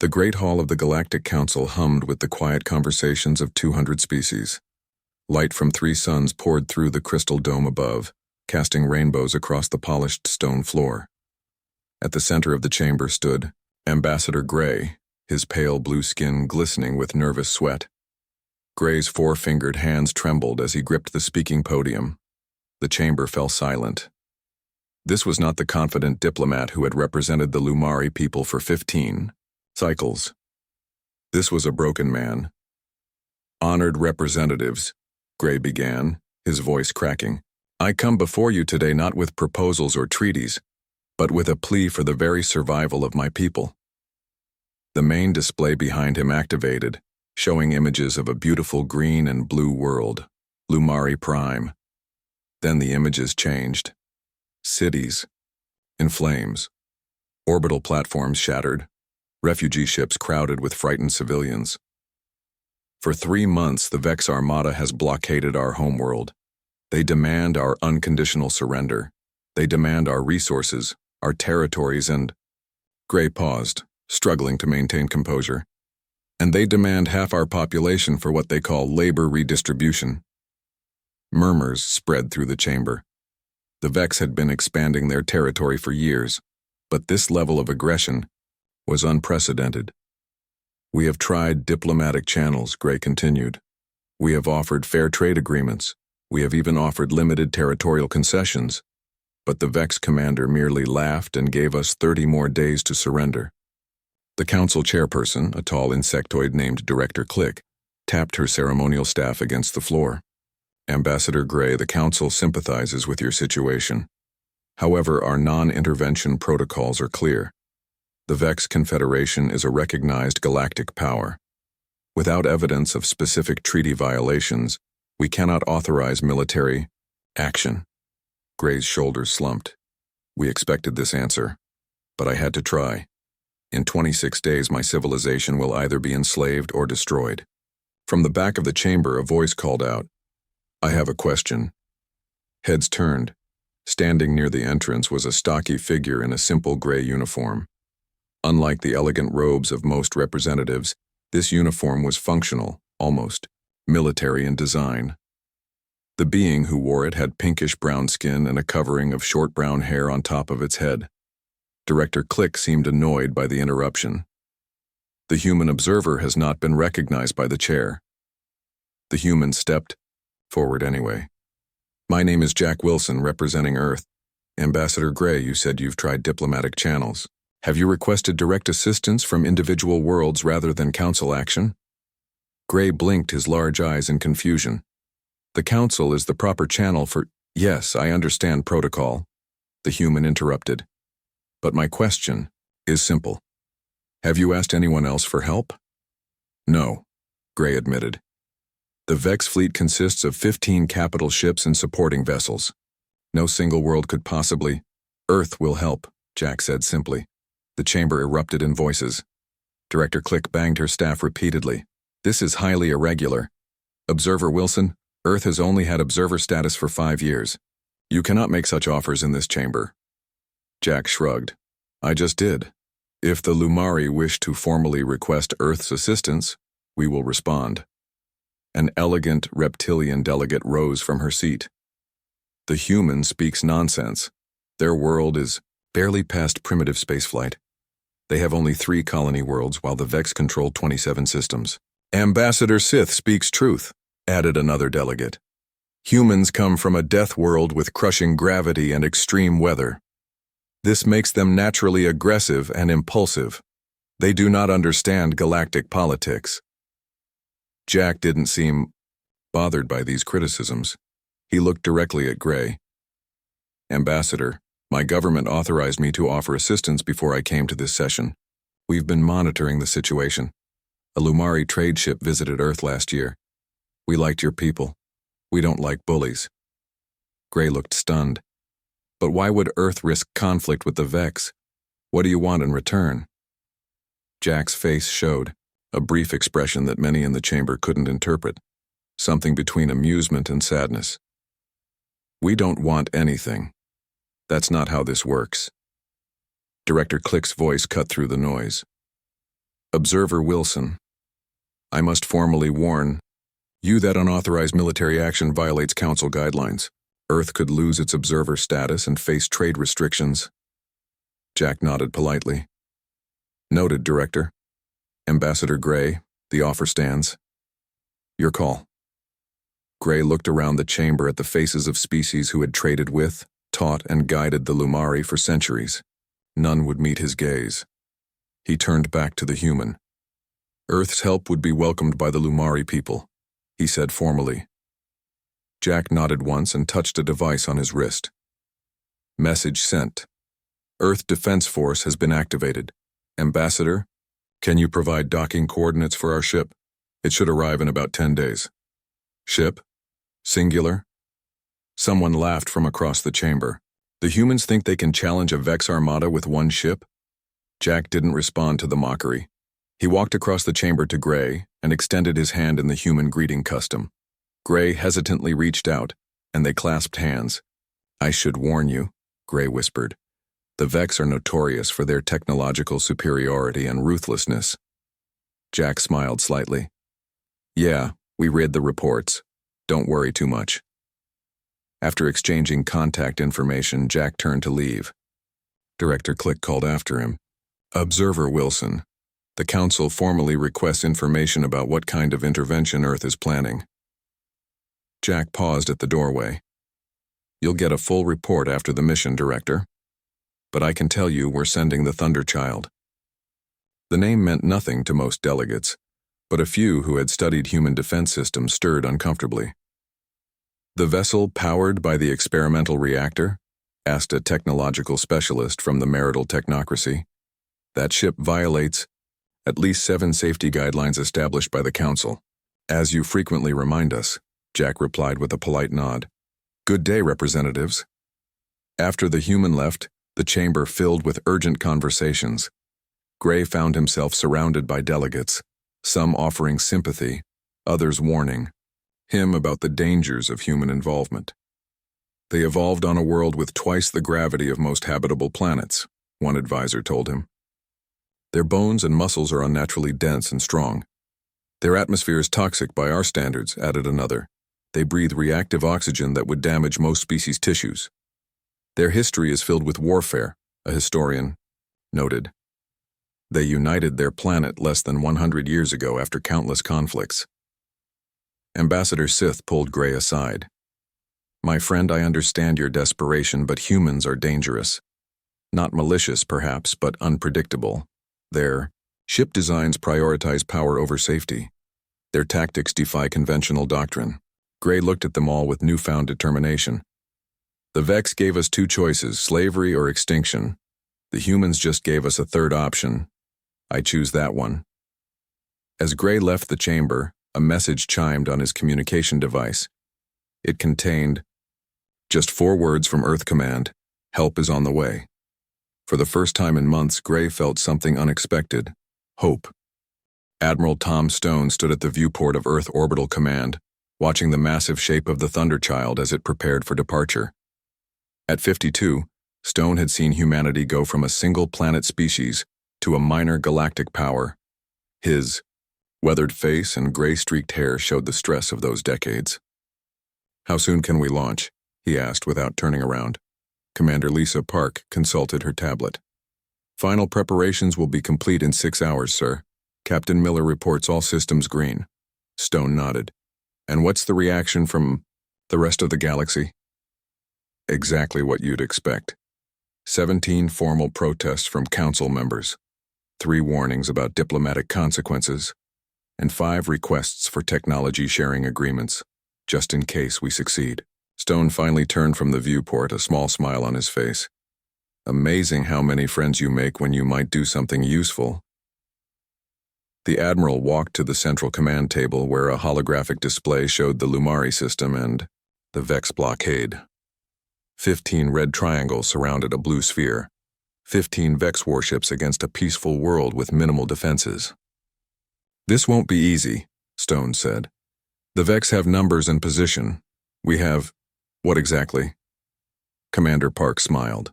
The Great Hall of the Galactic Council hummed with the quiet conversations of 200 species. Light from 3 suns poured through the crystal dome above, casting rainbows across the polished stone floor. At the center of the chamber stood Ambassador Gray, his pale blue skin glistening with nervous sweat. Gray's 4-fingered hands trembled as he gripped the speaking podium. The chamber fell silent. This was not the confident diplomat who had represented the Lumari people for 15 cycles. This was a broken man. "Honored representatives," Gray began, his voice cracking, "I come before you today not with proposals or treaties, but with a plea for the very survival of my people." The main display behind him activated, showing images of a beautiful green and blue world, Lumari Prime. Then the images changed. Cities in flames, orbital platforms shattered, refugee ships crowded with frightened civilians. For 3 months, the Vex Armada has blockaded our homeworld. They demand our unconditional surrender. They demand our resources, our territories, and... Gray paused, struggling to maintain composure. "And they demand half our population for what they call labor redistribution." Murmurs spread through the chamber. The Vex had been expanding their territory for years, but this level of aggression was unprecedented. "We have tried diplomatic channels," Gray continued. "We have offered fair trade agreements. We have even offered limited territorial concessions. But the Vex commander merely laughed and gave us 30 more days to surrender." The council chairperson, a tall insectoid named Director Click, tapped her ceremonial staff against the floor. "Ambassador Gray, the council sympathizes with your situation. However, our non-intervention protocols are clear. The Vex Confederation is a recognized galactic power. Without evidence of specific treaty violations, we cannot authorize military action." Gray's shoulders slumped. "We expected this answer, but I had to try. In 26 days, my civilization will either be enslaved or destroyed." From the back of the chamber, a voice called out, "I have a question." Heads turned. Standing near the entrance was a stocky figure in a simple gray uniform. Unlike the elegant robes of most representatives, this uniform was functional, almost military in design. The being who wore it had pinkish-brown skin and a covering of short brown hair on top of its head. Director Click seemed annoyed by the interruption. "The human observer has not been recognized by the chair." The human stepped forward anyway. "My name is Jack Wilson, representing Earth. Ambassador Gray, you said you've tried diplomatic channels. Have you requested direct assistance from individual worlds rather than council action?" Gray blinked his large eyes in confusion. "The council is the proper channel for—" "Yes, I understand protocol," the human interrupted. "But my question is simple. Have you asked anyone else for help?" "No," Gray admitted. "The Vex fleet consists of 15 capital ships and supporting vessels. No single world could possibly—" "Earth will help," Jack said simply. The chamber erupted in voices. Director Click banged her staff repeatedly. "This is highly irregular. Observer Wilson, Earth has only had observer status for 5 years. You cannot make such offers in this chamber." Jack shrugged. "I just did. If the Lumari wish to formally request Earth's assistance, we will respond." An elegant reptilian delegate rose from her seat. "The human speaks nonsense. Their world is barely past primitive spaceflight. They have only 3 colony worlds while the Vex control 27 systems." "Ambassador Sith speaks truth," added another delegate. "Humans come from a death world with crushing gravity and extreme weather. This makes them naturally aggressive and impulsive. They do not understand galactic politics." Jack didn't seem bothered by these criticisms. He looked directly at Gray. "Ambassador, my government authorized me to offer assistance before I came to this session. We've been monitoring the situation. A Lumari trade ship visited Earth last year. We liked your people. We don't like bullies." Gray looked stunned. "But why would Earth risk conflict with the Vex? What do you want in return?" Jack's face showed, a brief expression that many in the chamber couldn't interpret, something between amusement and sadness. "We don't want anything. That's not how this works." Director Click's voice cut through the noise. Observer Wilson, I must formally warn you that unauthorized military action violates Council guidelines. Earth could lose its observer status and face trade restrictions. Jack nodded politely. Noted, Director. Ambassador Gray, the offer stands. Your call. Gray looked around the chamber at the faces of species who had traded with, taught, and guided the Lumari for centuries. None would meet his gaze. He turned back to the human. Earth's help would be welcomed by the Lumari people, he said formally. Jack nodded once and touched a device on his wrist. Message sent. Earth Defense Force has been activated. Ambassador, can you provide docking coordinates for our ship? It should arrive in about 10 days. Ship? Singular? Someone laughed from across the chamber. The humans think they can challenge a Vex armada with one ship? Jack didn't respond to the mockery. He walked across the chamber to Gray and extended his hand in the human greeting custom. Gray hesitantly reached out, and they clasped hands. I should warn you, Gray whispered. The Vex are notorious for their technological superiority and ruthlessness. Jack smiled slightly. Yeah, we read the reports. Don't worry too much. After exchanging contact information, Jack turned to leave. Director Click called after him. Observer Wilson, the Council formally requests information about what kind of intervention Earth is planning. Jack paused at the doorway. You'll get a full report after the mission, Director. But I can tell you we're sending the Thunderchild. The name meant nothing to most delegates, but a few who had studied human defense systems stirred uncomfortably. The vessel powered by the experimental reactor? Asked a technological specialist from the marital technocracy. That ship violates at least 7 safety guidelines established by the Council. As you frequently remind us, Jack replied with a polite nod. Good day, representatives. After the human left, the chamber filled with urgent conversations. Gray found himself surrounded by delegates, some offering sympathy, others warning him about the dangers of human involvement. They evolved on a world with twice the gravity of most habitable planets, one advisor told him. Their bones and muscles are unnaturally dense and strong. Their atmosphere is toxic by our standards, added another. They breathe reactive oxygen that would damage most species' tissues. Their history is filled with warfare, a historian noted. They united their planet less than 100 years ago after countless conflicts. Ambassador Sith pulled Gray aside. My friend, I understand your desperation, but humans are dangerous. Not malicious, perhaps, but unpredictable. Their ship designs prioritize power over safety. Their tactics defy conventional doctrine. Gray looked at them all with newfound determination. The Vex gave us 2 choices, slavery or extinction. The humans just gave us a third option. I choose that one. As Gray left the chamber, a message chimed on his communication device. It contained just 4 words from Earth Command. Help is on the way. For the first time in months, Gray felt something unexpected. Hope. Admiral Tom Stone stood at the viewport of Earth Orbital Command, watching the massive shape of the Thunderchild as it prepared for departure. At 52, Stone had seen humanity go from a single planet species to a minor galactic power. His weathered face and gray-streaked hair showed the stress of those decades. How soon can we launch? He asked without turning around. Commander Lisa Park consulted her tablet. Final preparations will be complete in 6 hours, sir. Captain Miller reports all systems green. Stone nodded. And what's the reaction from the rest of the galaxy? Exactly what you'd expect. 17 formal protests from council members, 3 warnings about diplomatic consequences, and 5 requests for technology sharing agreements, just in case we succeed. Stone finally turned from the viewport, a small smile on his face. Amazing how many friends you make when you might do something useful. The Admiral walked to the central command table where a holographic display showed the Lumari system and the Vex blockade. 15 red triangles surrounded a blue sphere. 15 Vex warships against a peaceful world with minimal defenses. This won't be easy, Stone said. The Vex have numbers and position. We have... What exactly? Commander Park smiled.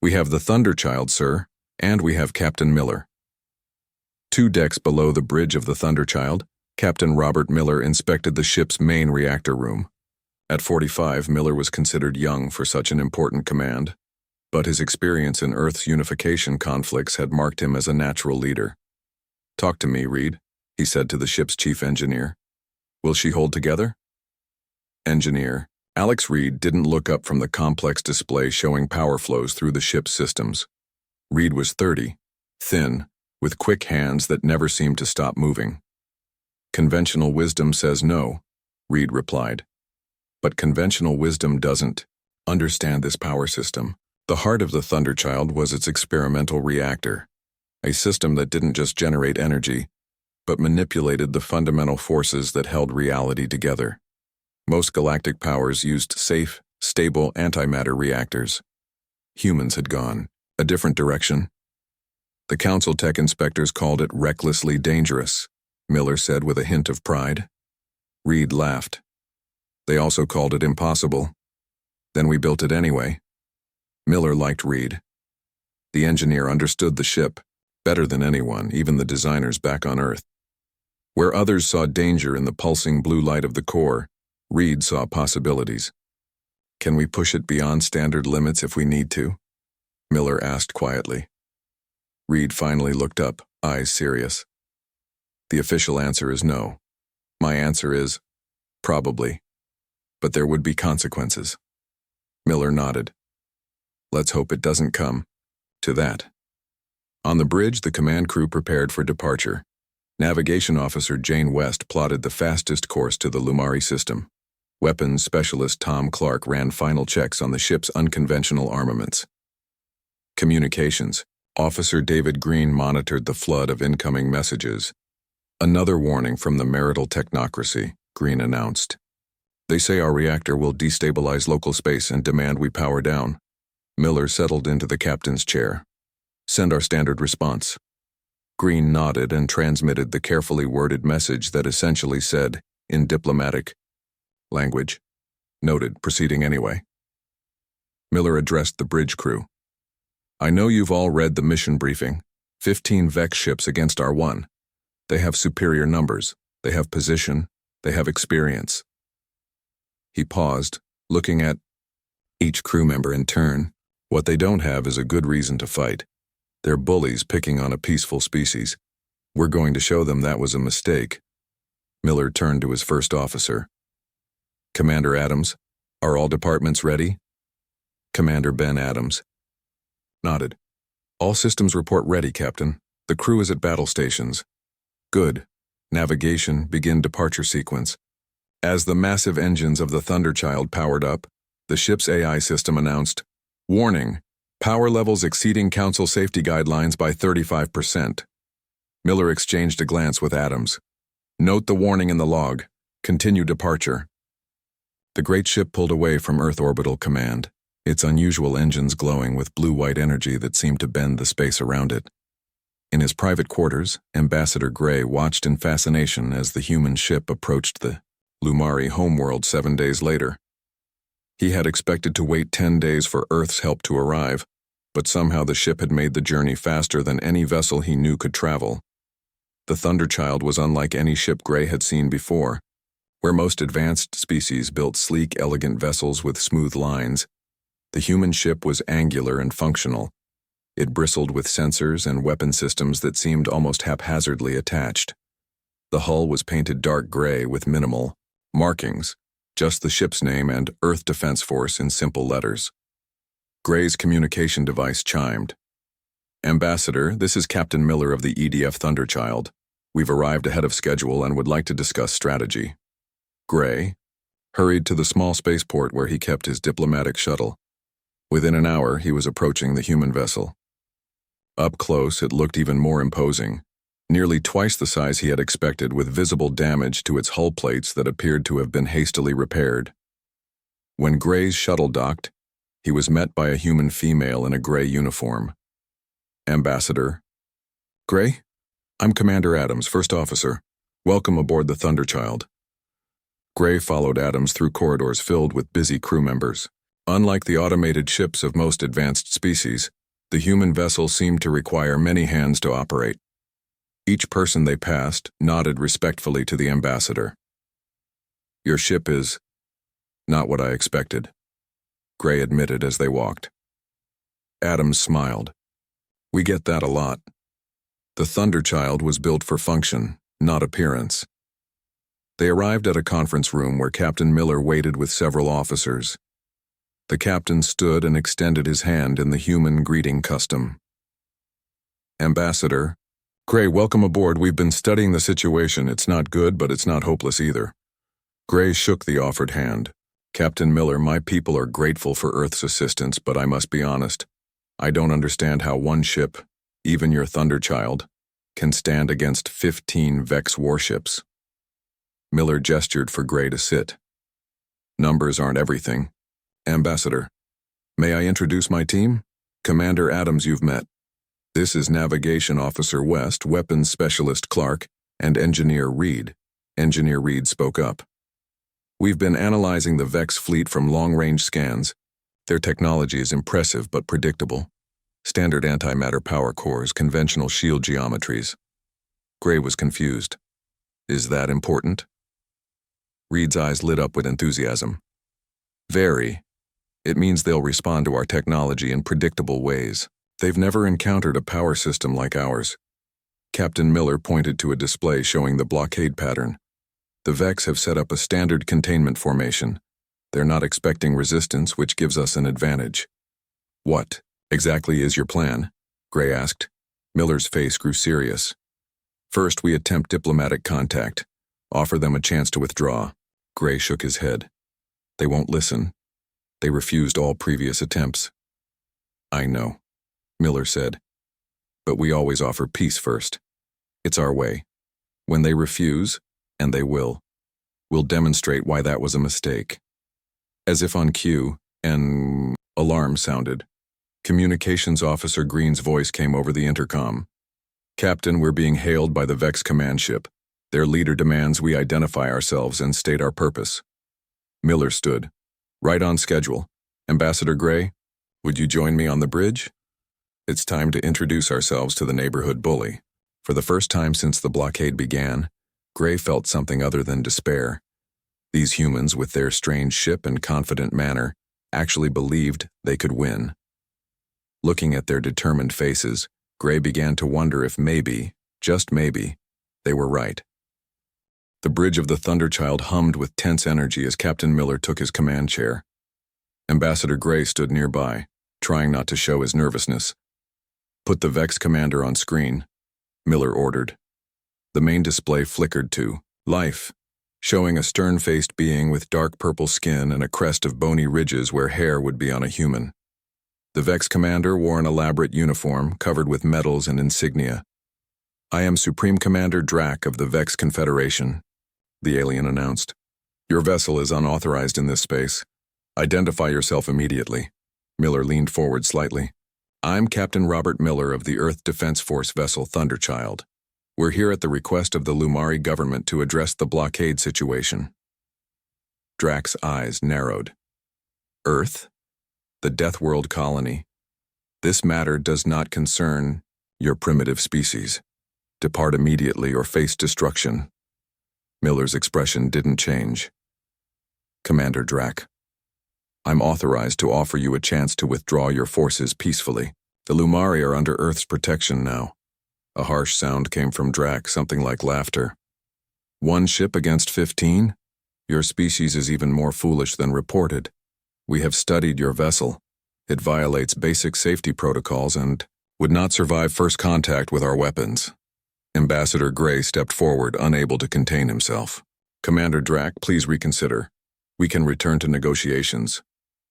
We have the Thunderchild, sir, and we have Captain Miller. 2 decks below the bridge of the Thunderchild, Captain Robert Miller inspected the ship's main reactor room. At 45, Miller was considered young for such an important command, but his experience in Earth's unification conflicts had marked him as a natural leader. "Talk to me, Reed," he said to the ship's chief engineer. "Will she hold together?" Engineer Alex Reed didn't look up from the complex display showing power flows through the ship's systems. Reed was 30, thin, with quick hands that never seemed to stop moving. "Conventional wisdom says no," Reed replied. "But conventional wisdom doesn't understand this power system." The heart of the Thunderchild was its experimental reactor, a system that didn't just generate energy, but manipulated the fundamental forces that held reality together. Most galactic powers used safe, stable antimatter reactors. Humans had gone a different direction. "The Council Tech inspectors called it recklessly dangerous," Miller said with a hint of pride. Reed laughed. "They also called it impossible. Then we built it anyway." Miller liked Reed. The engineer understood the ship better than anyone, even the designers back on Earth. Where others saw danger in the pulsing blue light of the core, Reed saw possibilities. "Can we push it beyond standard limits if we need to?" Miller asked quietly. Reed finally looked up, eyes serious. "The official answer is no. My answer is, probably. But there would be consequences." Miller nodded. "Let's hope it doesn't come to that." On the bridge, the command crew prepared for departure. Navigation Officer Jane West plotted the fastest course to the Lumari system. Weapons Specialist Tom Clark ran final checks on the ship's unconventional armaments. Communications Officer David Green monitored the flood of incoming messages. "Another warning from the marital technocracy," Green announced. "They say our reactor will destabilize local space and demand we power down." Miller settled into the captain's chair. "Send our standard response." Green nodded and transmitted the carefully worded message that essentially said, in diplomatic language, "Noted, proceeding anyway." Miller addressed the bridge crew. "I know you've all read the mission briefing. 15 Vex ships against our 1. They have superior numbers, they have position, they have experience." He paused, looking at each crew member in turn. "What they don't have is a good reason to fight. They're bullies picking on a peaceful species. We're going to show them that was a mistake." Miller turned to his first officer. "Commander Adams, are all departments ready?" Commander Ben Adams nodded. "All systems report ready, Captain. The crew is at battle stations." "Good. Navigation, begin departure sequence." As the massive engines of the Thunderchild powered up, the ship's AI system announced, "Warning, power levels exceeding Council safety guidelines by 35%. Miller exchanged a glance with Adams. "Note the warning in the log. Continue departure." The great ship pulled away from Earth Orbital Command, its unusual engines glowing with blue-white energy that seemed to bend the space around it. In his private quarters, Ambassador Gray watched in fascination as the human ship approached the Lumari homeworld 7 days later. He had expected to wait 10 days for Earth's help to arrive, but somehow the ship had made the journey faster than any vessel he knew could travel. The Thunderchild was unlike any ship Gray had seen before. Where most advanced species built sleek, elegant vessels with smooth lines, the human ship was angular and functional. It bristled with sensors and weapon systems that seemed almost haphazardly attached. The hull was painted dark gray with minimal markings, just the ship's name and Earth Defense Force in simple letters. Gray's communication device chimed. "Ambassador, this is Captain Miller of the EDF Thunderchild. We've arrived ahead of schedule and would like to discuss strategy." Gray hurried to the small spaceport where he kept his diplomatic shuttle. Within an hour, he was approaching the human vessel. Up close, it looked even more imposing, nearly twice the size he had expected, with visible damage to its hull plates that appeared to have been hastily repaired. When Gray's shuttle docked, he was met by a human female in a gray uniform. "Ambassador." "Gray? I'm Commander Adams, First Officer. Welcome aboard the Thunderchild." Gray followed Adams through corridors filled with busy crew members. Unlike the automated ships of most advanced species, the human vessel seemed to require many hands to operate. Each person they passed nodded respectfully to the ambassador. "Your ship is not what I expected," Gray admitted as they walked. Adams smiled. "We get that a lot. The Thunderchild was built for function, not appearance." They arrived at a conference room where Captain Miller waited with several officers. The captain stood and extended his hand in the human greeting custom. "Ambassador, Gray, welcome aboard. We've been studying the situation. It's not good, but it's not hopeless either." Gray shook the offered hand. "Captain Miller, my people are grateful for Earth's assistance, but I must be honest. I don't understand how one ship, even your Thunderchild, can stand against 15 Vex warships." Miller gestured for Gray to sit. "Numbers aren't everything. Ambassador, may I introduce my team? Commander Adams you've met. This is Navigation Officer West, Weapons Specialist Clark, and Engineer Reed." Engineer Reed spoke up. "We've been analyzing the Vex fleet from long-range scans. Their technology is impressive but predictable. Standard antimatter power cores, conventional shield geometries." Gray was confused. "Is that important?" Reed's eyes lit up with enthusiasm. "Very. It means they'll respond to our technology in predictable ways. They've never encountered a power system like ours." Captain Miller pointed to a display showing the blockade pattern. "The Vex have set up a standard containment formation. They're not expecting resistance, which gives us an advantage." "What exactly is your plan?" Gray asked. Miller's face grew serious. "First, we attempt diplomatic contact. Offer them a chance to withdraw." Gray shook his head. "They won't listen. They refused all previous attempts." "I know," Miller said. "But we always offer peace first. It's our way. When they refuse, and they will, we'll demonstrate why that was a mistake." As if on cue, an alarm sounded. Communications Officer Green's voice came over the intercom. "Captain, we're being hailed by the Vex command ship. Their leader demands we identify ourselves and state our purpose." Miller stood. "Right on schedule. Ambassador Gray, would you join me on the bridge? It's time to introduce ourselves to the neighborhood bully." For the first time since the blockade began, Gray felt something other than despair. These humans, with their strange ship and confident manner, actually believed they could win. Looking at their determined faces, Gray began to wonder if maybe, just maybe, they were right. The bridge of the Thunderchild hummed with tense energy as Captain Miller took his command chair. Ambassador Gray stood nearby, trying not to show his nervousness. "Put the Vex commander on screen," Miller ordered. The main display flickered to life, showing a stern-faced being with dark purple skin and a crest of bony ridges where hair would be on a human. The Vex commander wore an elaborate uniform covered with medals and insignia. "I am Supreme Commander Drac of the Vex Confederation," the alien announced. "Your vessel is unauthorized in this space. Identify yourself immediately." Miller leaned forward slightly. "I'm Captain Robert Miller of the Earth Defense Force vessel Thunderchild. We're here at the request of the Lumari government to address the blockade situation." Drac's eyes narrowed. "Earth? The Deathworld colony? This matter does not concern your primitive species. Depart immediately or face destruction." Miller's expression didn't change. "Commander Drac, I'm authorized to offer you a chance to withdraw your forces peacefully. The Lumari are under Earth's protection now." A harsh sound came from Drac, something like laughter. "One ship against 15? Your species is even more foolish than reported. We have studied your vessel. It violates basic safety protocols and would not survive first contact with our weapons." Ambassador Gray stepped forward, unable to contain himself. "Commander Drac, please reconsider. We can return to negotiations."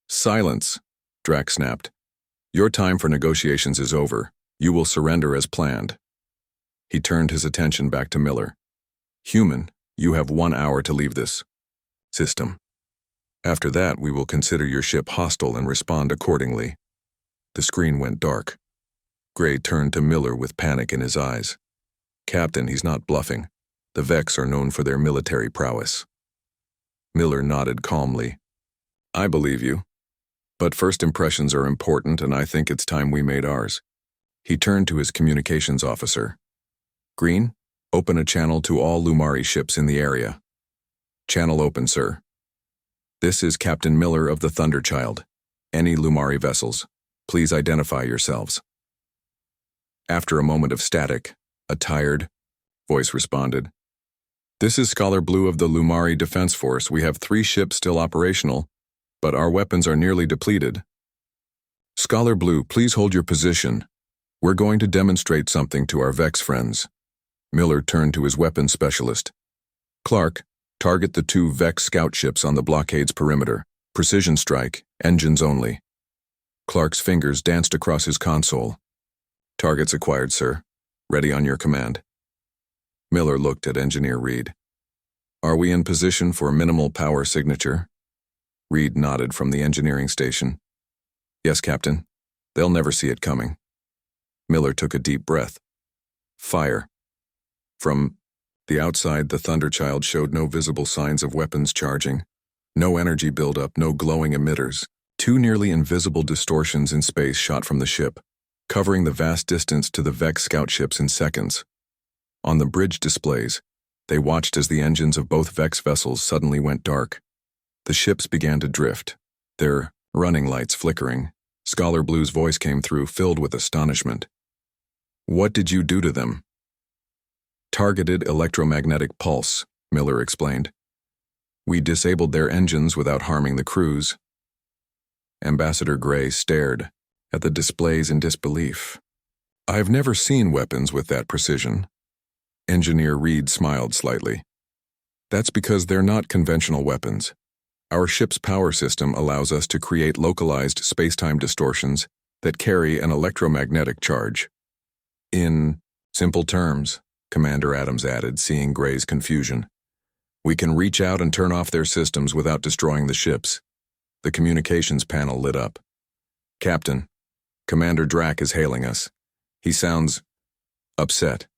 "Silence," Drac snapped. "Your time for negotiations is over. You will surrender as planned." He turned his attention back to Miller. "Human, you have 1 hour to leave this system. After that, we will consider your ship hostile and respond accordingly." The screen went dark. Gray turned to Miller with panic in his eyes. "Captain, he's not bluffing. The Vex are known for their military prowess." Miller nodded calmly. "I believe you. But first impressions are important, and I think it's time we made ours." He turned to his communications officer. Green, open a channel to all Lumari ships in the area. Channel open, sir. This is Captain Miller of the Thunderchild. Any Lumari vessels, please identify yourselves. After a moment of static, a tired voice responded. This is Scholar Blue of the Lumari Defense Force. We have 3 ships still operational, but our weapons are nearly depleted. Scholar Blue, please hold your position. We're going to demonstrate something to our Vex friends. Miller turned to his weapons specialist. Clark, target the 2 Vex scout ships on the blockade's perimeter. Precision strike, engines only. Clark's fingers danced across his console. Targets acquired, sir. Ready on your command. Miller looked at Engineer Reed. Are we in position for minimal power signature? Reed nodded from the engineering station. Yes, Captain. They'll never see it coming. Miller took a deep breath. Fire. From the outside, the Thunderchild showed no visible signs of weapons charging. No energy buildup, no glowing emitters. 2 nearly invisible distortions in space shot from the ship, covering the vast distance to the Vex scout ships in seconds. On the bridge displays, they watched as the engines of both Vex vessels suddenly went dark. The ships began to drift, their running lights flickering. Scholar Blue's voice came through, filled with astonishment. What did you do to them? Targeted electromagnetic pulse, Miller explained. We disabled their engines without harming the crews. Ambassador Gray stared at the displays in disbelief. I've never seen weapons with that precision. Engineer Reed smiled slightly. That's because they're not conventional weapons. Our ship's power system allows us to create localized space-time distortions that carry an electromagnetic charge. In simple terms, Commander Adams added, seeing Gray's confusion, we can reach out and turn off their systems without destroying the ships. The communications panel lit up. Captain, Commander Drac is hailing us. He sounds upset.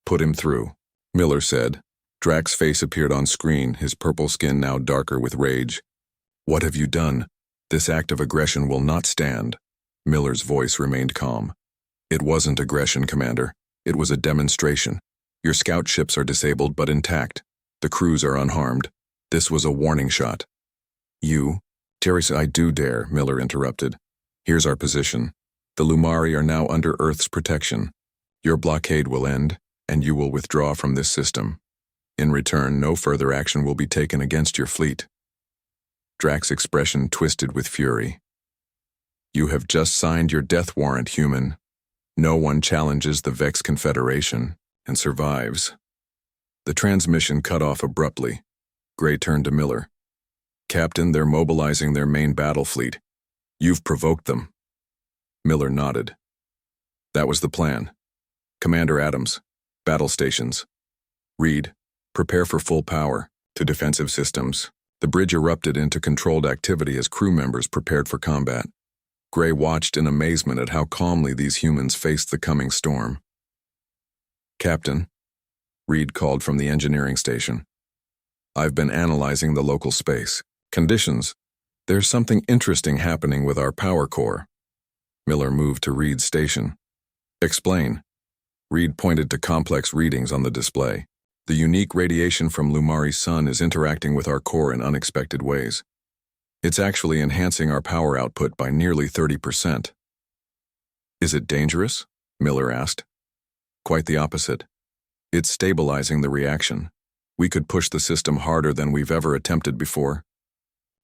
Put him through, Miller said. Drac's face appeared on screen, his purple skin now darker with rage. What have you done? This act of aggression will not stand. Miller's voice remained calm. It wasn't aggression, Commander. It was a demonstration. Your scout ships are disabled but intact. The crews are unharmed. This was a warning shot. You? Teresa, I do dare, Miller interrupted. Here's our position. The Lumari are now under Earth's protection. Your blockade will end, and you will withdraw from this system. In return, no further action will be taken against your fleet. Drac's expression twisted with fury. You have just signed your death warrant, human. No one challenges the Vex Confederation and survives. The transmission cut off abruptly. Gray turned to Miller. Captain, they're mobilizing their main battle fleet. You've provoked them. Miller nodded. That was the plan. Commander Adams, battle stations. Reed, prepare for full power. To defensive systems. The bridge erupted into controlled activity as crew members prepared for combat. Gray watched in amazement at how calmly these humans faced the coming storm. Captain, Reed called from the engineering station. I've been analyzing the local space conditions. There's something interesting happening with our power core. Miller moved to Reed's station. Explain. Reed pointed to complex readings on the display. The unique radiation from Lumari's sun is interacting with our core in unexpected ways. It's actually enhancing our power output by nearly 30%. Is it dangerous? Miller asked. Quite the opposite. It's stabilizing the reaction. We could push the system harder than we've ever attempted before.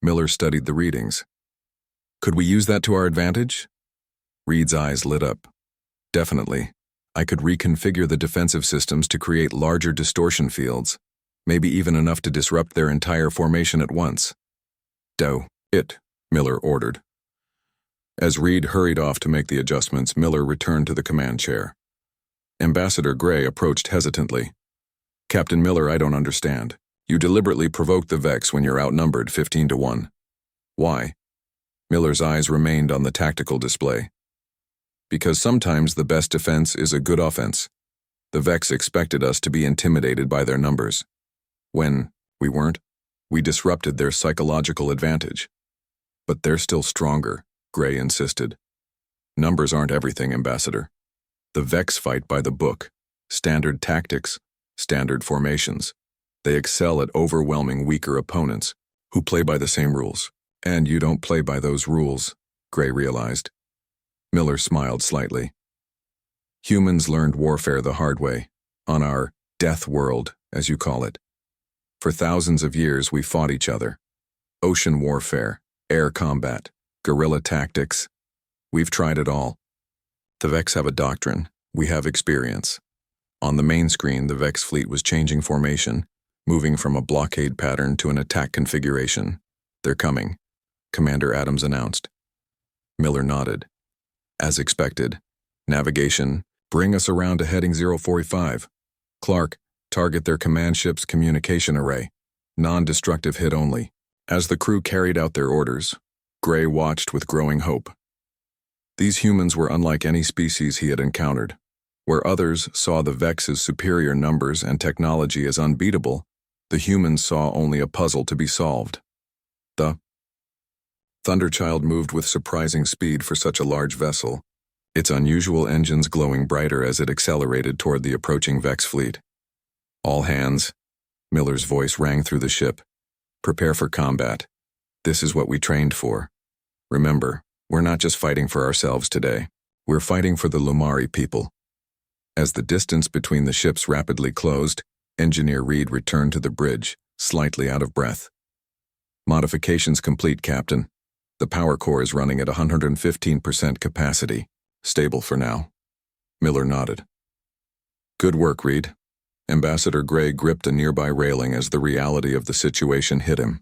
Miller studied the readings. Could we use that to our advantage? Reed's eyes lit up. Definitely. I could reconfigure the defensive systems to create larger distortion fields, maybe even enough to disrupt their entire formation at once. Do it, Miller ordered. As Reed hurried off to make the adjustments, Miller returned to the command chair. Ambassador Gray approached hesitantly. Captain Miller, I don't understand. You deliberately provoked the Vex when you're outnumbered 15-1. Why? Miller's eyes remained on the tactical display. Because sometimes the best defense is a good offense. The Vex expected us to be intimidated by their numbers. When we weren't, we disrupted their psychological advantage. But they're still stronger, Gray insisted. Numbers aren't everything, Ambassador. The Vex fight by the book. Standard tactics, standard formations. They excel at overwhelming weaker opponents who play by the same rules. And you don't play by those rules, Gray realized. Miller smiled slightly. Humans learned warfare the hard way, on our death world, as you call it. For thousands of years we fought each other. Ocean warfare, air combat, guerrilla tactics. We've tried it all. The Vex have a doctrine. We have experience. On the main screen, the Vex fleet was changing formation, moving from a blockade pattern to an attack configuration. They're coming, Commander Adams announced. Miller nodded. As expected. Navigation, bring us around to heading 045. Clark, target their command ship's communication array. Non-destructive hit only. As the crew carried out their orders, Gray watched with growing hope. These humans were unlike any species he had encountered. Where others saw the Vex's superior numbers and technology as unbeatable, the humans saw only a puzzle to be solved. The Thunderchild moved with surprising speed for such a large vessel, its unusual engines glowing brighter as it accelerated toward the approaching Vex fleet. All hands, Miller's voice rang through the ship. Prepare for combat. This is what we trained for. Remember, we're not just fighting for ourselves today. We're fighting for the Lumari people. As the distance between the ships rapidly closed, Engineer Reed returned to the bridge, slightly out of breath. Modifications complete, Captain. The power core is running at 115% capacity. Stable for now. Miller nodded. Good work, Reed. Ambassador Gray gripped a nearby railing as the reality of the situation hit him.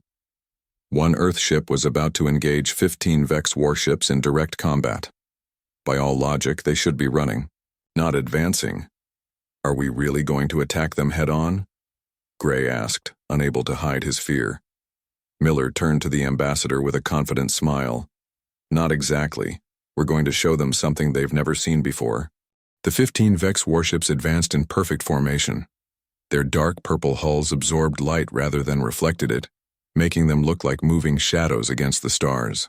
One Earth ship was about to engage 15 Vex warships in direct combat. By all logic, they should be running, not advancing. Are we really going to attack them head-on? Gray asked, unable to hide his fear. Miller turned to the ambassador with a confident smile. Not exactly. We're going to show them something they've never seen before. The 15 Vex warships advanced in perfect formation. Their dark purple hulls absorbed light rather than reflected it, making them look like moving shadows against the stars.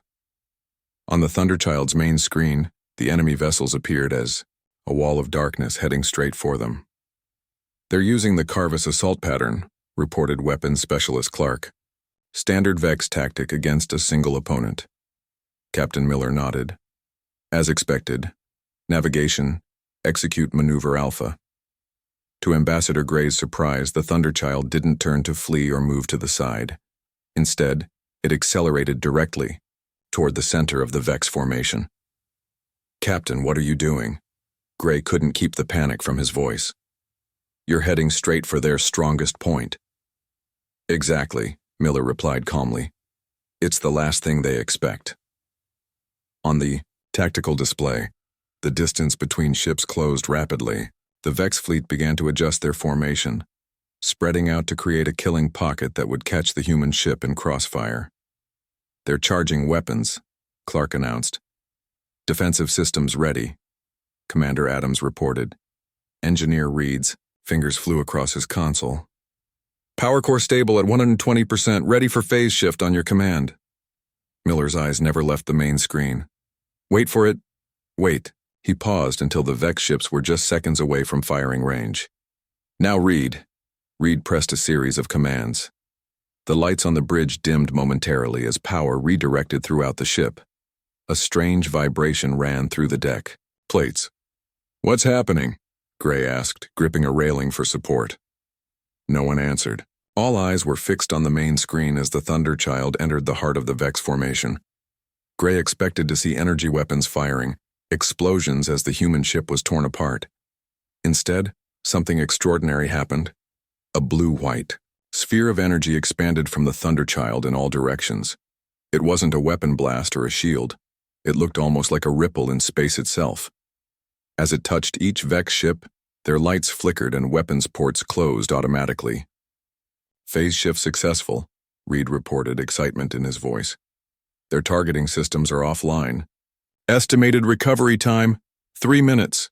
On the Thunderchild's main screen, the enemy vessels appeared as a wall of darkness heading straight for them. They're using the Carvis assault pattern, reported weapons specialist Clark. Standard Vex tactic against a single opponent. Captain Miller nodded. As expected. Navigation, execute Maneuver Alpha. To Ambassador Gray's surprise, the Thunderchild didn't turn to flee or move to the side. Instead, it accelerated directly toward the center of the Vex formation. Captain, what are you doing? Gray couldn't keep the panic from his voice. You're heading straight for their strongest point. Exactly, Miller replied calmly. It's the last thing they expect. On the tactical display, the distance between ships closed rapidly. The Vex fleet began to adjust their formation, spreading out to create a killing pocket that would catch the human ship in crossfire. They're charging weapons, Clark announced. Defensive systems ready, Commander Adams reported. Engineer Reed's fingers flew across his console. Power core stable at 120%, ready for phase shift on your command. Miller's eyes never left the main screen. Wait for it. Wait. He paused until the Vex ships were just seconds away from firing range. Now Reed. Reed pressed a series of commands. The lights on the bridge dimmed momentarily as power redirected throughout the ship. A strange vibration ran through the deck. Plates. What's happening? Gray asked, gripping a railing for support. No one answered. All eyes were fixed on the main screen as the Thunderchild entered the heart of the Vex formation. Gray expected to see energy weapons firing, explosions as the human ship was torn apart. Instead, something extraordinary happened. A blue-white sphere of energy expanded from the Thunderchild in all directions. It wasn't a weapon blast or a shield. It looked almost like a ripple in space itself. As it touched each Vex ship, their lights flickered and weapons ports closed automatically. Phase shift successful, Reed reported, excitement in his voice. Their targeting systems are offline. Estimated recovery time, 3 minutes.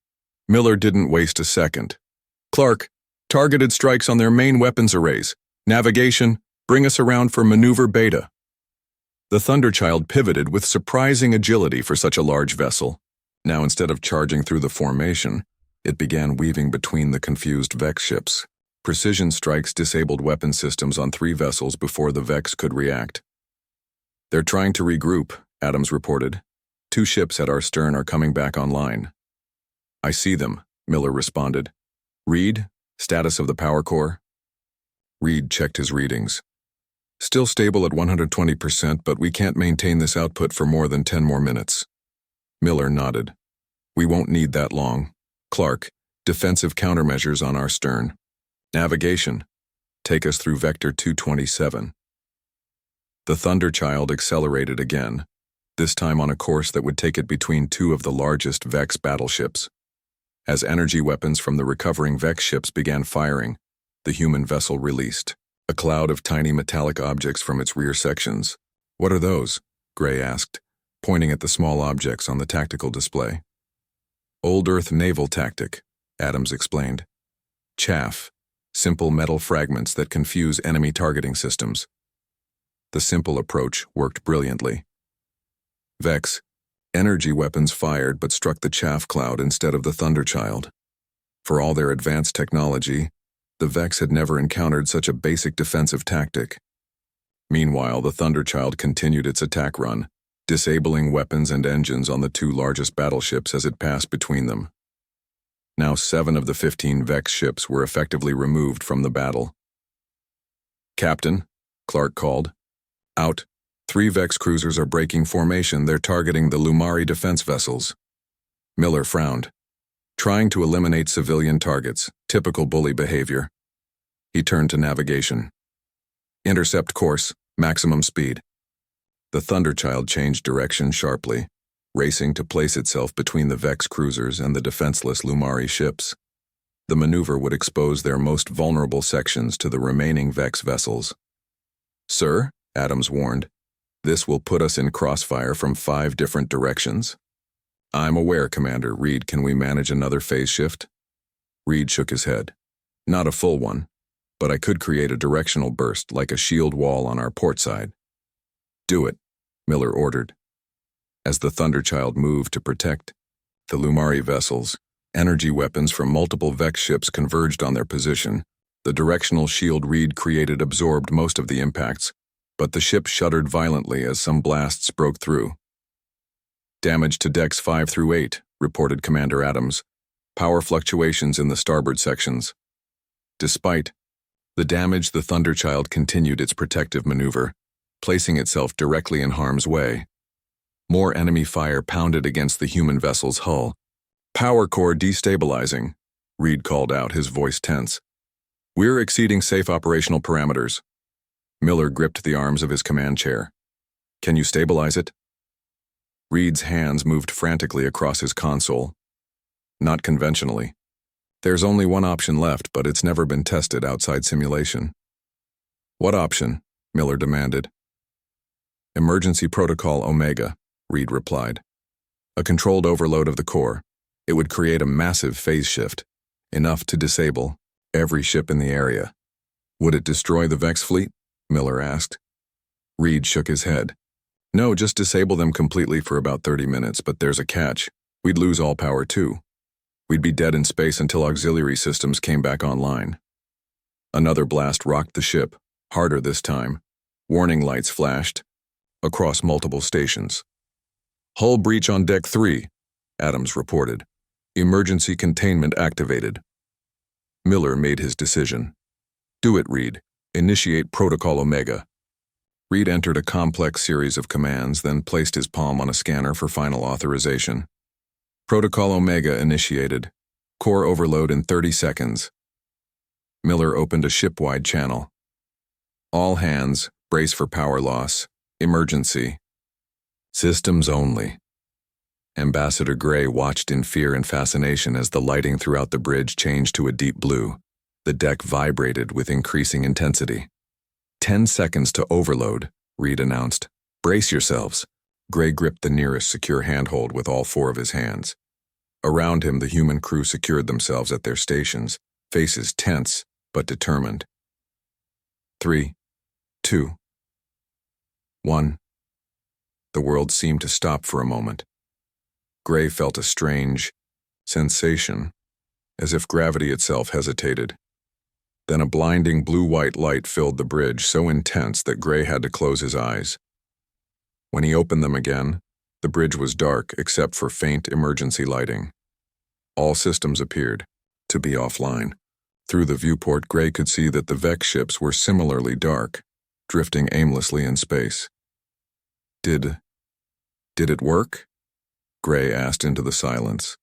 Miller didn't waste a second. Clark, targeted strikes on their main weapons arrays. Navigation, bring us around for maneuver beta. The Thunderchild pivoted with surprising agility for such a large vessel. Now instead of charging through the formation, It began weaving between the confused Vex ships. Precision strikes disabled weapon systems on 3 vessels before the Vex could react. "They're trying to regroup," Adams reported. "2 ships at our stern are coming back online." "I see them," Miller responded. "Reed, status of the power core?" Reed checked his readings. "Still stable at 120%, but we can't maintain this output for more than 10 more minutes." Miller nodded. "We won't need that long. Clark, defensive countermeasures on our stern. Navigation, take us through Vector 227. The Thunderchild accelerated again, this time on a course that would take it between 2 of the largest Vex battleships. As energy weapons from the recovering Vex ships began firing, the human vessel released a cloud of tiny metallic objects from its rear sections. "What are those?" Gray asked, pointing at the small objects on the tactical display. "Old Earth naval tactic," Adams explained. "Chaff, simple metal fragments that confuse enemy targeting systems." The simple approach worked brilliantly. Vex, energy weapons fired but struck the chaff cloud instead of the Thunderchild. For all their advanced technology, the Vex had never encountered such a basic defensive tactic. Meanwhile, the Thunderchild continued its attack run, disabling weapons and engines on the 2 largest battleships as it passed between them. Now 7 of the 15 Vex ships were effectively removed from the battle. "Captain," Clark called. "Out. 3 Vex cruisers are breaking formation. They're targeting the Lumari defense vessels." Miller frowned. "Trying to eliminate civilian targets. Typical bully behavior." He turned to navigation. "Intercept course. Maximum speed." The Thunderchild changed direction sharply, racing to place itself between the Vex cruisers and the defenseless Lumari ships. The maneuver would expose their most vulnerable sections to the remaining Vex vessels. "Sir," Adams warned, "this will put us in crossfire from 5 different directions." "I'm aware, Commander. Reed, can we manage another phase shift?" Reed shook his head. "Not a full one, but I could create a directional burst like a shield wall on our port side." "Do it," Miller ordered. As the Thunderchild moved to protect the Lumari vessels, energy weapons from multiple Vex ships converged on their position. The directional shield Reed created absorbed most of the impacts, but the ship shuddered violently as some blasts broke through. "Damage to decks 5 through 8, reported Commander Adams. "Power fluctuations in the starboard sections." Despite the damage, the Thunderchild continued its protective maneuver, placing itself directly in harm's way. More enemy fire pounded against the human vessel's hull. "Power core destabilizing," Reed called out, his voice tense. "We're exceeding safe operational parameters." Miller gripped the arms of his command chair. "Can you stabilize it?" Reed's hands moved frantically across his console. "Not conventionally. There's only one option left, but it's never been tested outside simulation." "What option?" Miller demanded. "Emergency Protocol Omega," Reed replied. "A controlled overload of the core. It would create a massive phase shift, enough to disable every ship in the area." "Would it destroy the Vex fleet?" Miller asked. Reed shook his head. "No, just disable them completely for about 30 minutes, but there's a catch. We'd lose all power too. We'd be dead in space until auxiliary systems came back online." Another blast rocked the ship, harder this time. Warning lights flashed across multiple stations. "Hull breach on Deck 3, Adams reported. "Emergency containment activated." Miller made his decision. "Do it, Reed. Initiate Protocol Omega." Reed entered a complex series of commands, then placed his palm on a scanner for final authorization. "Protocol Omega initiated. Core overload in 30 seconds. Miller opened a ship-wide channel. "All hands, brace for power loss. Emergency. Systems only." Ambassador Gray watched in fear and fascination as the lighting throughout the bridge changed to a deep blue. The deck vibrated with increasing intensity. 10 seconds to overload," Reed announced. "Brace yourselves." Gray gripped the nearest secure handhold with all 4 of his hands. Around him, the human crew secured themselves at their stations, faces tense but determined. 3, 2, 1. The world seemed to stop for a moment. Gray felt a strange sensation as if gravity itself hesitated. Then a blinding blue-white light filled the bridge, so intense that Gray had to close his eyes. When he opened them again, the bridge was dark except for faint emergency lighting. All systems appeared to be offline. Through the viewport, Gray could see that the Vex ships were similarly dark, drifting aimlessly in space. Did it work? Gray asked into the silence.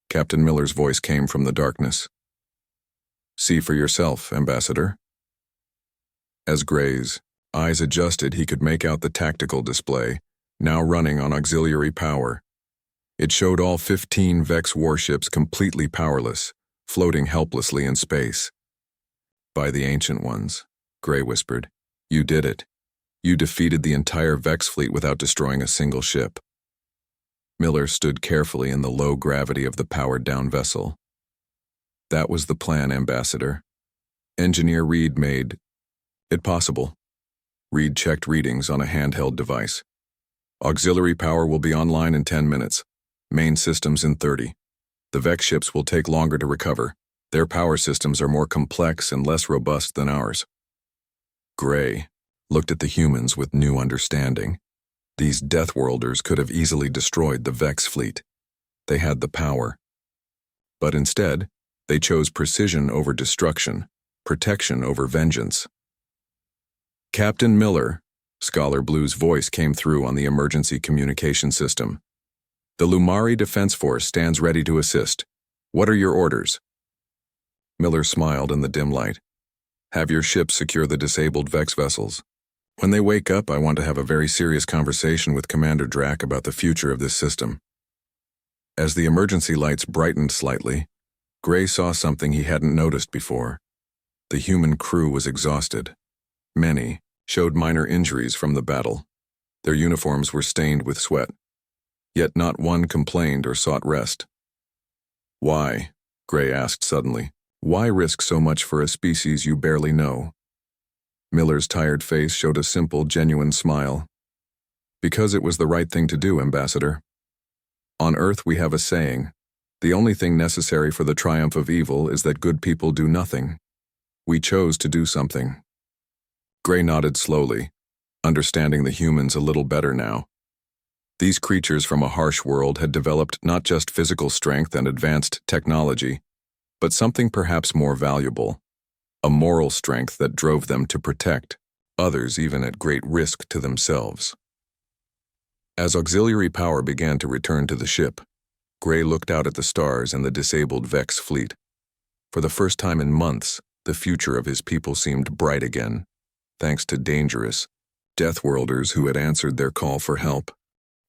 Captain Miller's voice came from the darkness. See for yourself, Ambassador. As Gray's eyes adjusted, he could make out the tactical display, now running on auxiliary power. It showed all 15 Vex warships completely powerless, floating helplessly in space. By the Ancient Ones, Gray whispered, you did it. You defeated the entire Vex fleet without destroying a single ship. Miller stood carefully in the low gravity of the powered-down vessel. That was the plan, Ambassador. Engineer Reed made it possible. Reed checked readings on a handheld device. Auxiliary power will be online in 10 minutes. Main systems in 30. The Vex ships will take longer to recover. Their power systems are more complex and less robust than ours. Gray looked at the humans with new understanding. These Deathworlders could have easily destroyed the Vex fleet. They had the power. But instead, they chose precision over destruction, protection over vengeance. Captain Miller, Scholar Blue's voice came through on the emergency communication system. The Lumari Defense Force stands ready to assist. What are your orders? Miller smiled in the dim light. Have your ships secure the disabled Vex vessels. When they wake up, I want to have a very serious conversation with Commander Drac about the future of this system. As the emergency lights brightened slightly, Gray saw something he hadn't noticed before. The human crew was exhausted. Many showed minor injuries from the battle. Their uniforms were stained with sweat. Yet not one complained or sought rest. Why? Gray asked suddenly. Why risk so much for a species you barely know? Miller's tired face showed a simple, genuine smile. Because it was the right thing to do, Ambassador. On Earth we have a saying, the only thing necessary for the triumph of evil is that good people do nothing. We chose to do something. Gray nodded slowly, understanding the humans a little better now. These creatures from a harsh world had developed not just physical strength and advanced technology, but something perhaps more valuable, a moral strength that drove them to protect others even at great risk to themselves. As auxiliary power began to return to the ship, Gray looked out at the stars and the disabled Vex fleet. For the first time in months, the future of his people seemed bright again, thanks to dangerous Deathworlders who had answered their call for help.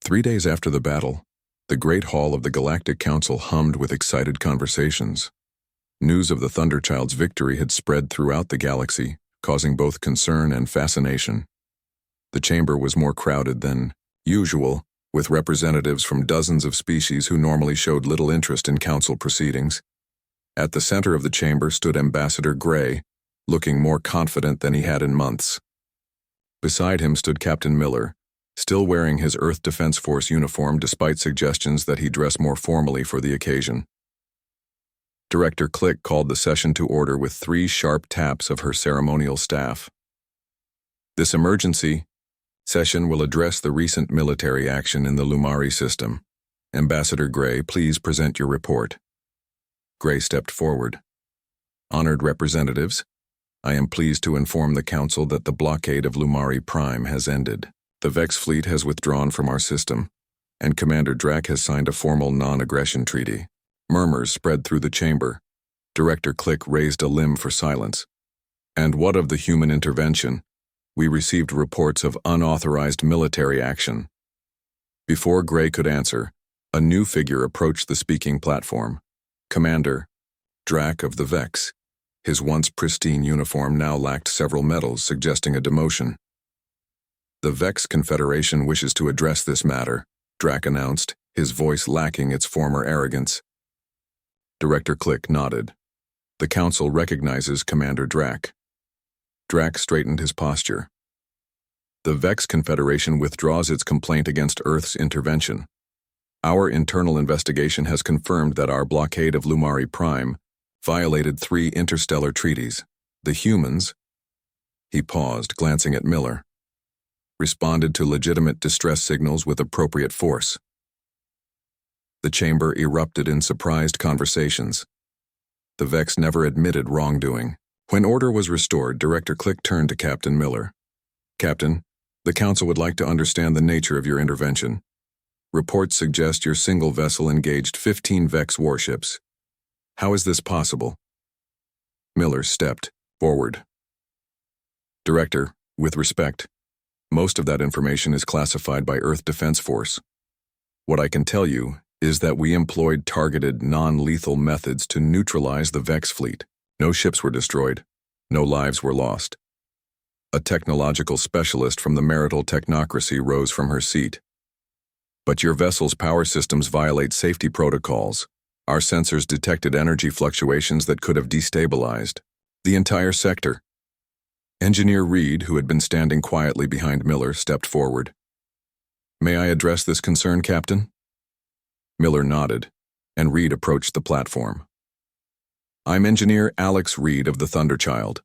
3 days after the battle, the Great Hall of the Galactic Council hummed with excited conversations. News of the Thunderchild's victory had spread throughout the galaxy, causing both concern and fascination. The chamber was more crowded than usual, with representatives from dozens of species who normally showed little interest in council proceedings. At the center of the chamber stood Ambassador Gray, looking more confident than he had in months. Beside him stood Captain Miller, still wearing his Earth Defense Force uniform despite suggestions that he dress more formally for the occasion. Director Click called the session to order with 3 sharp taps of her ceremonial staff. This emergency session will address the recent military action in the Lumari system. Ambassador Gray, please present your report. Gray stepped forward. Honored representatives, I am pleased to inform the Council that the blockade of Lumari Prime has ended. The Vex fleet has withdrawn from our system, and Commander Drac has signed a formal non-aggression treaty. Murmurs spread through the chamber. Director Click raised a limb for silence. And what of the human intervention? We received reports of unauthorized military action. Before Gray could answer, a new figure approached the speaking platform. Commander Drac of the Vex. His once pristine uniform now lacked several medals, suggesting a demotion. The Vex Confederation wishes to address this matter, Drac announced, his voice lacking its former arrogance. Director Click nodded. The Council recognizes Commander Drac. Drac straightened his posture. The Vex Confederation withdraws its complaint against Earth's intervention. Our internal investigation has confirmed that our blockade of Lumari Prime violated 3 interstellar treaties. The humans," he paused, glancing at Miller, "responded to legitimate distress signals with appropriate force." The chamber erupted in surprised conversations. The Vex never admitted wrongdoing. When order was restored, Director Click turned to Captain Miller. "Captain, the Council would like to understand the nature of your intervention. Reports suggest your single vessel engaged 15 Vex warships. How is this possible?" Miller stepped forward. "Director, with respect, most of that information is classified by Earth Defense Force. What I can tell you is that we employed targeted, non-lethal methods to neutralize the Vex fleet. No ships were destroyed. No lives were lost." A technological specialist from the marital technocracy rose from her seat. "But your vessel's power systems violate safety protocols. Our sensors detected energy fluctuations that could have destabilized the entire sector." Engineer Reed, who had been standing quietly behind Miller, stepped forward. "May I address this concern, Captain?" Miller nodded, and Reed approached the platform. "I'm Engineer Alex Reed of the Thunderchild.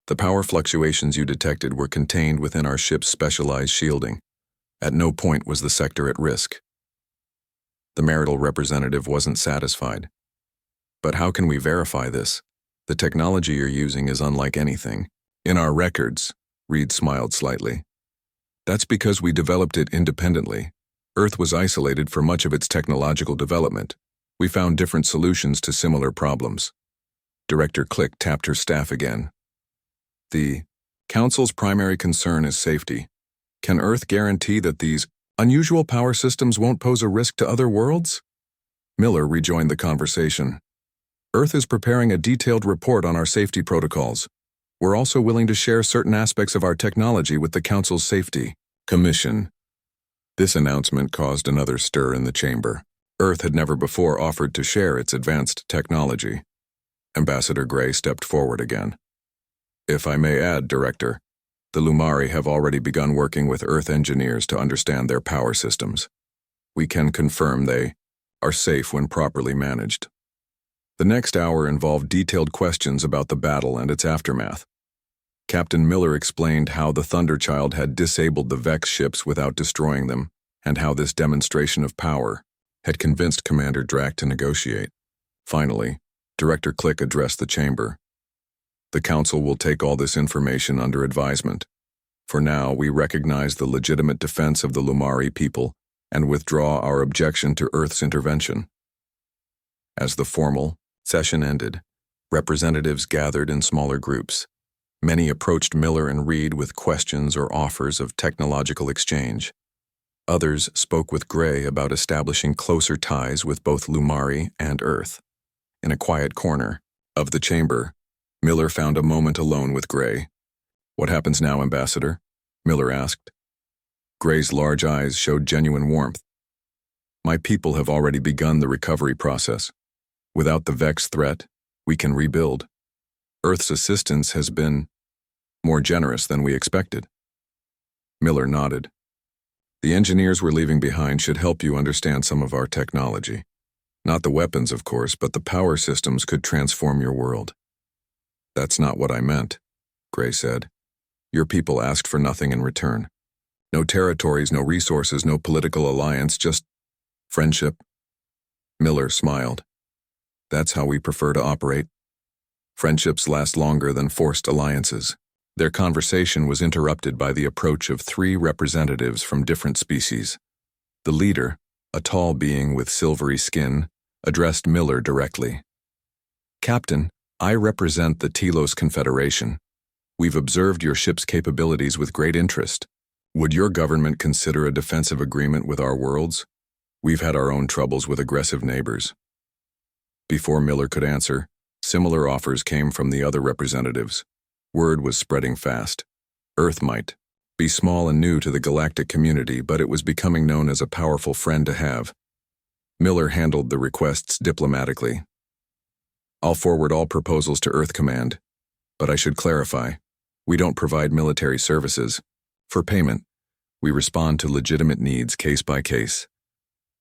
The power fluctuations you detected were contained within our ship's specialized shielding. At no point was the sector at risk." The marital representative wasn't satisfied. "But how can we verify this? The technology you're using is unlike anything in our records." Reed smiled slightly. "That's because we developed it independently. Earth was isolated for much of its technological development. We found different solutions to similar problems." Director Click tapped her staff again. "The Council's primary concern is safety. Can Earth guarantee that these unusual power systems won't pose a risk to other worlds?" Miller rejoined the conversation. "Earth is preparing a detailed report on our safety protocols. We're also willing to share certain aspects of our technology with the Council's Safety Commission." This announcement caused another stir in the chamber. Earth had never before offered to share its advanced technology. Ambassador Gray stepped forward again. "If I may add, Director, the Lumari have already begun working with Earth engineers to understand their power systems. We can confirm they are safe when properly managed." The next hour involved detailed questions about the battle and its aftermath. Captain Miller explained how the Thunderchild had disabled the Vex ships without destroying them, and how this demonstration of power had convinced Commander Drac to negotiate. Finally, Director Click addressed the chamber. "The Council will take all this information under advisement. For now, we recognize the legitimate defense of the Lumari people and withdraw our objection to Earth's intervention." As the formal session ended, representatives gathered in smaller groups. Many approached Miller and Reed with questions or offers of technological exchange. Others spoke with Gray about establishing closer ties with both Lumari and Earth. In a quiet corner of the chamber, Miller found a moment alone with Gray. "What happens now, Ambassador?" Miller asked. Gray's large eyes showed genuine warmth. "My people have already begun the recovery process. Without the Vex threat, we can rebuild. Earth's assistance has been more generous than we expected." Miller nodded. "The engineers we're leaving behind should help you understand some of our technology. Not the weapons, of course, but the power systems could transform your world." "That's not what I meant," Gray said. "Your people asked for nothing in return. No territories, no resources, no political alliance, just friendship." Miller smiled. "That's how we prefer to operate. Friendships last longer than forced alliances." Their conversation was interrupted by the approach of 3 representatives from different species. The leader, a tall being with silvery skin, addressed Miller directly. "Captain, I represent the Telos Confederation. We've observed your ship's capabilities with great interest. Would your government consider a defensive agreement with our worlds? We've had our own troubles with aggressive neighbors." Before Miller could answer, similar offers came from the other representatives. Word was spreading fast. Earth might be small and new to the galactic community, but it was becoming known as a powerful friend to have. Miller handled the requests diplomatically. "I'll forward all proposals to Earth Command, but I should clarify, we don't provide military services. For payment, we respond to legitimate needs case by case."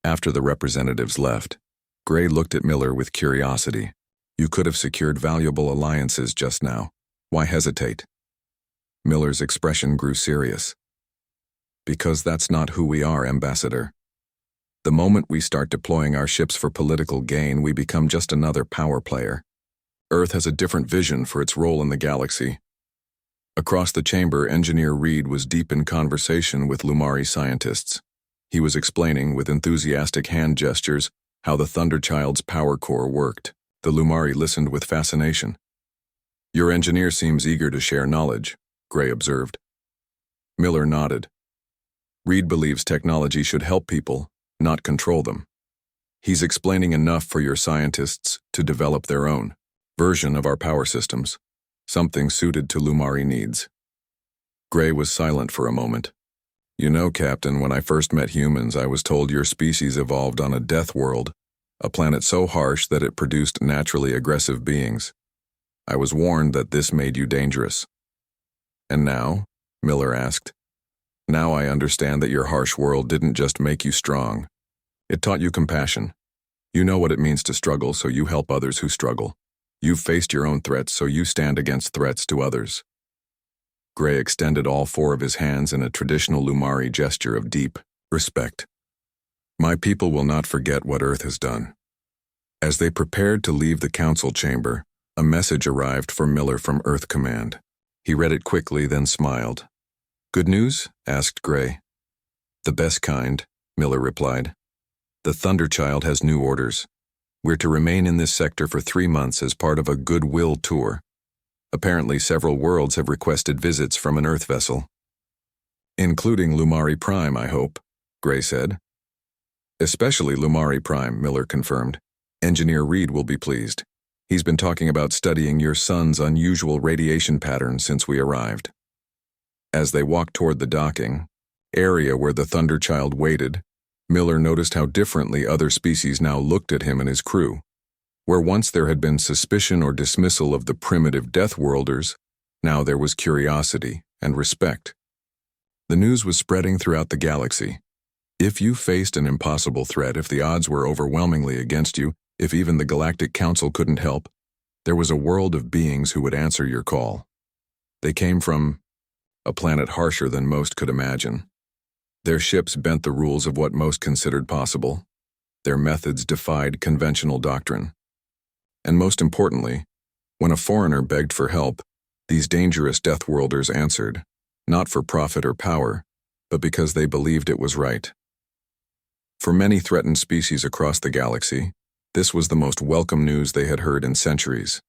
After the representatives left, Gray looked at Miller with curiosity. You could have secured valuable alliances just now. Why hesitate? Miller's expression grew serious. Because that's not who we are, Ambassador. The moment we start deploying our ships for political gain, we become just another power player. Earth has a different vision for its role in the galaxy. Across the chamber, Engineer Reed was deep in conversation with Lumari scientists. He was explaining with enthusiastic hand gestures how the Thunderchild's power core worked. The Lumari listened with fascination. Your engineer seems eager to share knowledge, Gray observed. Miller nodded. Reed believes technology should help people, not control them. He's explaining enough for your scientists to develop their own version of our power systems, something suited to Lumari needs. Gray was silent for a moment. You know, Captain, when I first met humans, I was told your species evolved on a death world, a planet so harsh that it produced naturally aggressive beings. I was warned that this made you dangerous. And now? Miller asked. Now I understand that your harsh world didn't just make you strong. It taught you compassion. You know what it means to struggle, so you help others who struggle. You've faced your own threats, so you stand against threats to others. Gray extended all four of his hands in a traditional Lumari gesture of deep respect. My people will not forget what Earth has done. As they prepared to leave the council chamber, a message arrived for Miller from Earth Command. He read it quickly, then smiled. Good news? Asked Gray. The best kind, Miller replied. The Thunderchild has new orders. We're to remain in this sector for 3 months as part of a goodwill tour. Apparently, several worlds have requested visits from an Earth vessel. Including Lumari Prime, I hope, Gray said. Especially Lumari Prime, Miller confirmed. Engineer Reed will be pleased. He's been talking about studying your sun's unusual radiation pattern since we arrived. As they walked toward the docking area where the Thunderchild waited, Miller noticed how differently other species now looked at him and his crew. Where once there had been suspicion or dismissal of the primitive Deathworlders, now there was curiosity and respect. The news was spreading throughout the galaxy. If you faced an impossible threat, if the odds were overwhelmingly against you, if even the Galactic Council couldn't help, there was a world of beings who would answer your call. They came from a planet harsher than most could imagine. Their ships bent the rules of what most considered possible. Their methods defied conventional doctrine. And most importantly, when a foreigner begged for help, these dangerous Deathworlders answered, not for profit or power, but because they believed it was right. For many threatened species across the galaxy, this was the most welcome news they had heard in centuries.